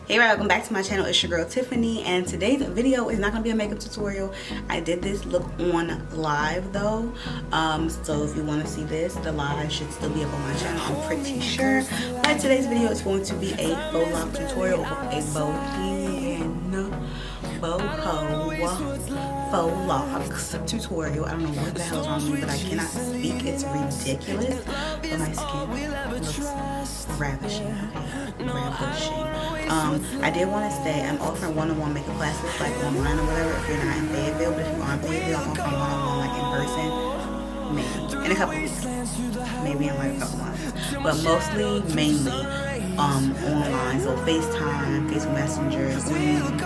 Hey, welcome back to my channel. It's your girl Tiffany, and today's video is not gonna be a makeup tutorial. I did this look on live though, so if you want to see this, the live should still be up on my channel, I'm pretty sure. But today's video is going to be a faux lock tutorial, a Boho Faux Locs tutorial. I don't know what the hell is wrong with me, but I cannot speak. It's ridiculous. But my skin looks ravishing. I did want to say I'm offering one-on-one makeup classes like online or whatever if you're not in Fayetteville, but if you are in Fayetteville, I'm offering one-on-one like in person, maybe in a couple weeks, maybe in like a couple months, but mainly online, so FaceTime, Facebook Messenger, Zoom,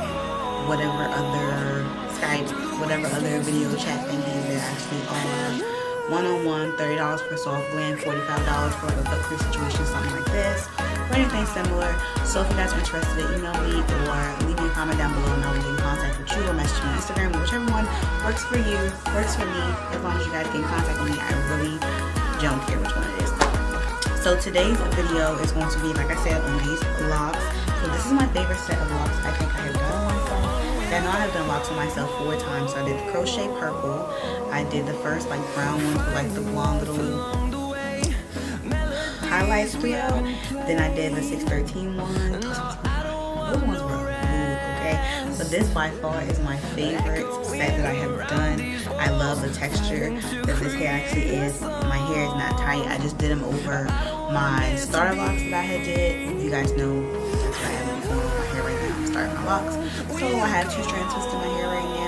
whatever other Skype, whatever other video chat thingies that actually are one-on-one. $30 for soft blend, $45 for a cut crease situation, something like this, or anything similar. So if you guys are interested, email me or leave me a comment down below and I will get in contact with you or message me on Instagram, whichever one works for you, works for me. As long as you guys get in contact with me, I really don't care which one it is. So today's video is going to be, like I said, on these locks. So this is my favorite set of locks I think I have done on myself. I know I have done locks on myself 4 times. So I did the crochet purple. I did the first like brown one with like the blonde little highlights trio. Then I did the 613 one. Those ones were blue, okay? So this by far is my favorite set that I have done. I love the texture that this hair actually is. My hair is not tight. I just did them over my starter locks that I had did. You guys know that's what I have before my hair right now. I'm starting my locks. So I have 2 strand twists in my hair right now.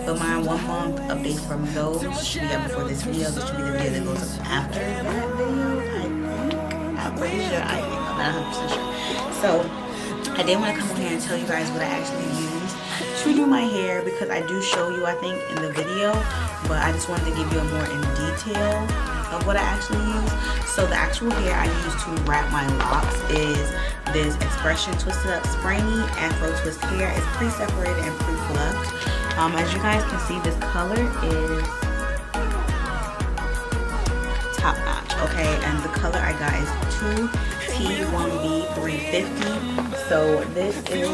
But my 1 month update from those should be up before this video. This should be the video that goes up after that video, I think. I'm pretty sure. I'm not 100% sure. So I did want to come on here and tell you guys what I actually used to do my hair, because I do show you, I think, in the video, but I just wanted to give you a more in detail of what I actually use. So the actual hair I use to wrap my locks is this Expression Twisted Up Springy Afro Twist hair. It's pre-separated and pre-fluffed. As you guys can see, this color is top notch, okay? And the color I got is 2T1B350. So this is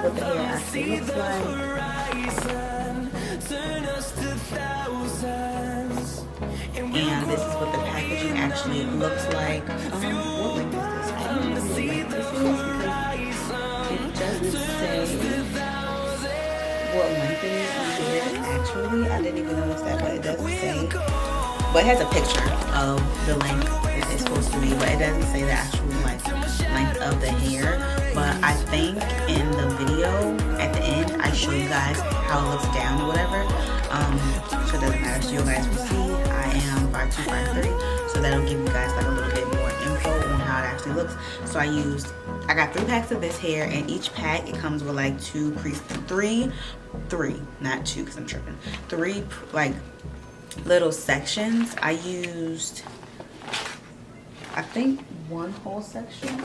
what the hair actually looks like. And this is what the packaging actually looks like. What length is this? I don't know what length this is because it doesn't say what length it is on here. Actually, I didn't even notice that, but it doesn't say. But it has a picture of the length that it's supposed to be, but it doesn't say the actual like length of the hair. But I think in the video at the end I show you guys how it looks down or whatever. So it doesn't matter. So you guys will see I am 5'2", 5'3", so that'll give you guys like a little bit more info on how it actually looks. So I got 3 packs of this hair, and each pack it comes with like 3, not 2 because I'm tripping. 3 like little sections. I used, I think, 1 whole section.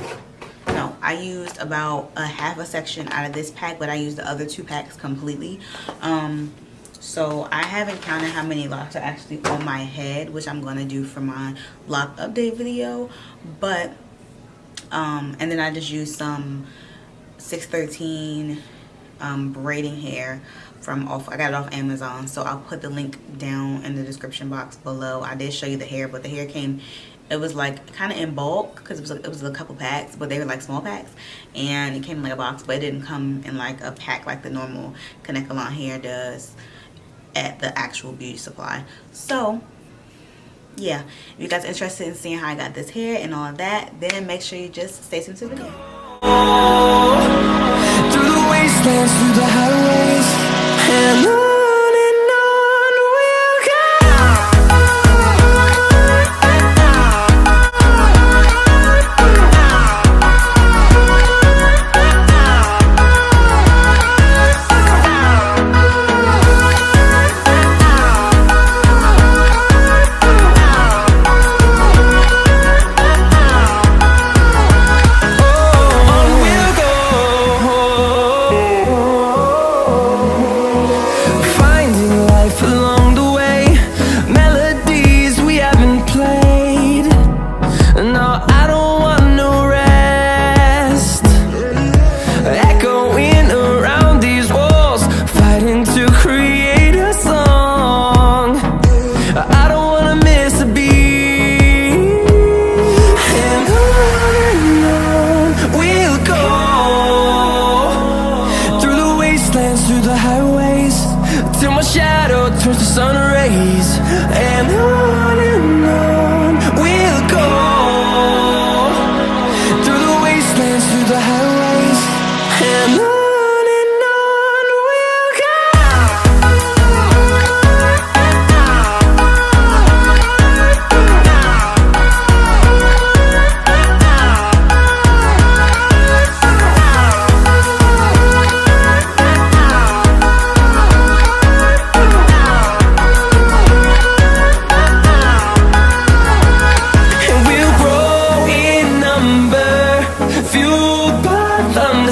No, I used about a half a section out of this pack, but I used the other 2 packs completely. So I haven't counted how many locks are actually on my head, which I'm gonna do for my lock update video. But and then I just used some 613 braiding hair from I got it off Amazon, so I'll put the link down in the description box below. I did show you the hair, but the hair came, it was like kind of in bulk because it was a couple packs, but they were like small packs, and it came in like a box, but it didn't come in like a pack like the normal Kanekalon hair does at the actual beauty supply. So yeah, if you guys are interested in seeing how I got this hair and all of that, then make sure you just stay tuned to the video. Through the wastelands, through the highways, and on we'll go.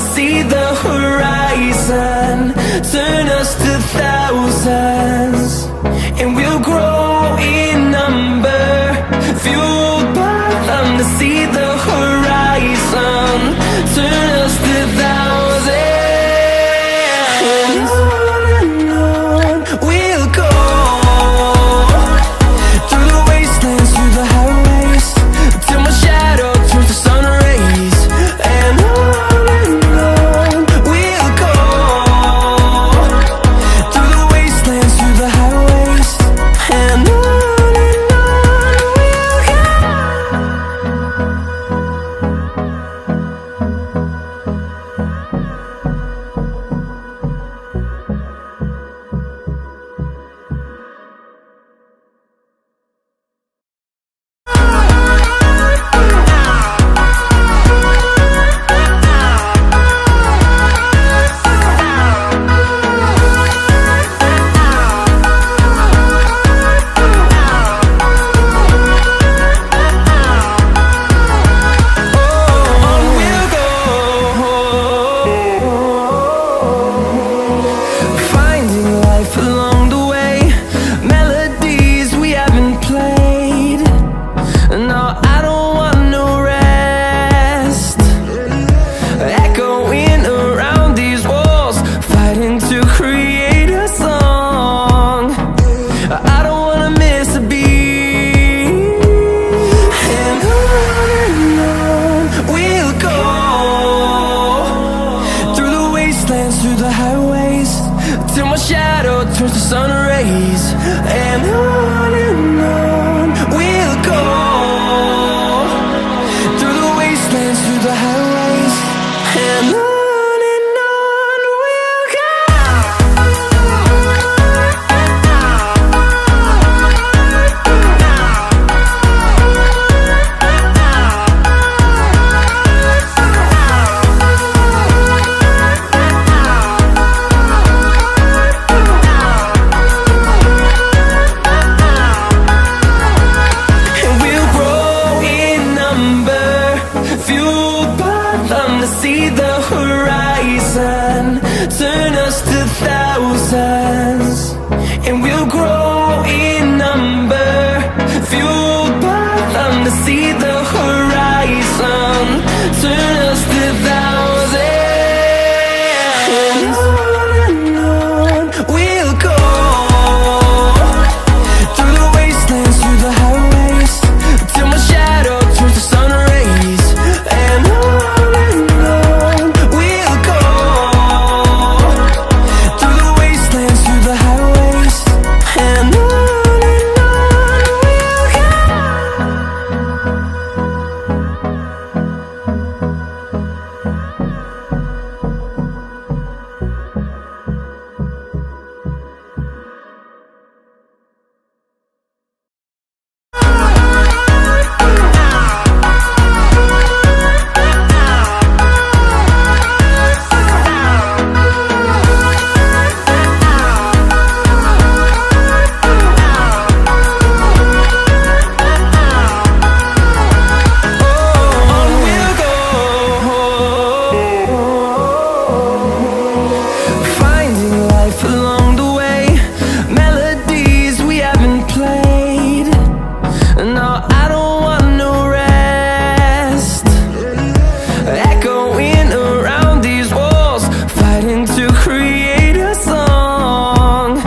see the horizon, turn us to thousands, and we'll grow in number, fueled by them to see the horizon, turn us to thousands. And on we'll go, through the wastelands, through the highways, till my shadow turns to sun rays. And on we'll go, through the wastelands, through the highways. And on we'll go. Finding life along the way, melodies we haven't played. No, I don't want no rest, echoing around these walls, fighting to create a song. I don't wanna miss a beat. And on we'll go, through the wastelands, through the highways, till my shadow turns to sun rays. And on we'll go, through the wastelands, through the highways. And on we'll go. And we'll grow in number, fueled by them to see the horizon, turn us to thousands, and we'll grow in number, fueled by them to see the horizon, turn us to thousands. And on we'll go, through the wastelands, through the highways, till my shadow turns to sun rays. And on we'll go, through the wastelands, through the highways. And on we'll go. Finding life along the way, melodies we haven't played. No, I don't want no rest, echoing around these walls, fighting to create a song.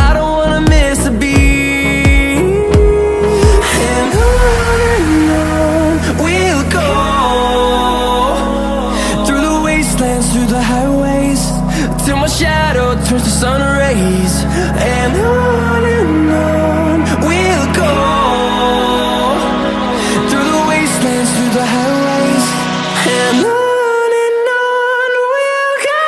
I don't wanna miss a beat. And on we'll go, through the wastelands, through the highways, till my shadow turns to sun rays. And on we'll go, through the wastelands, through the highways. And on we'll go.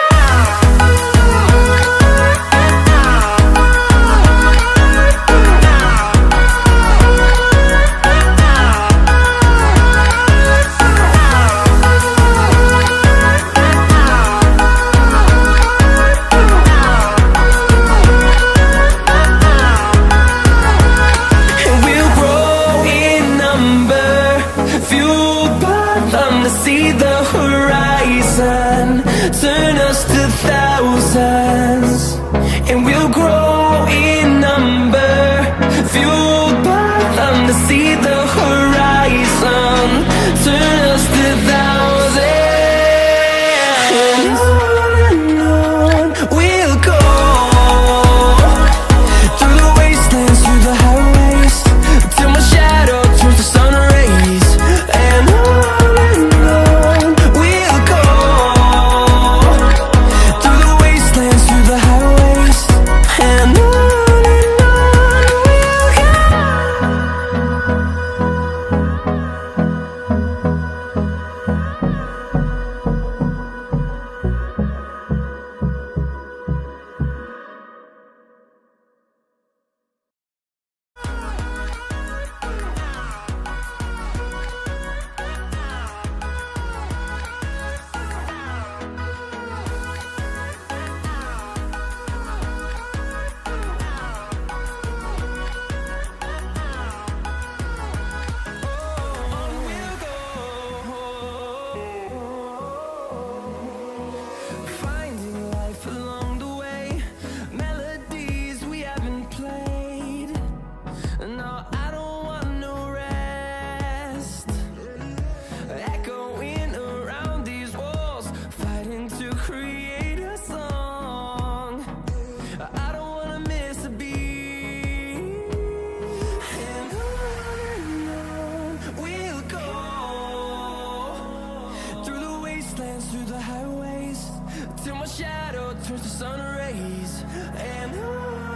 through the highways till my shadow turns to sun rays. And on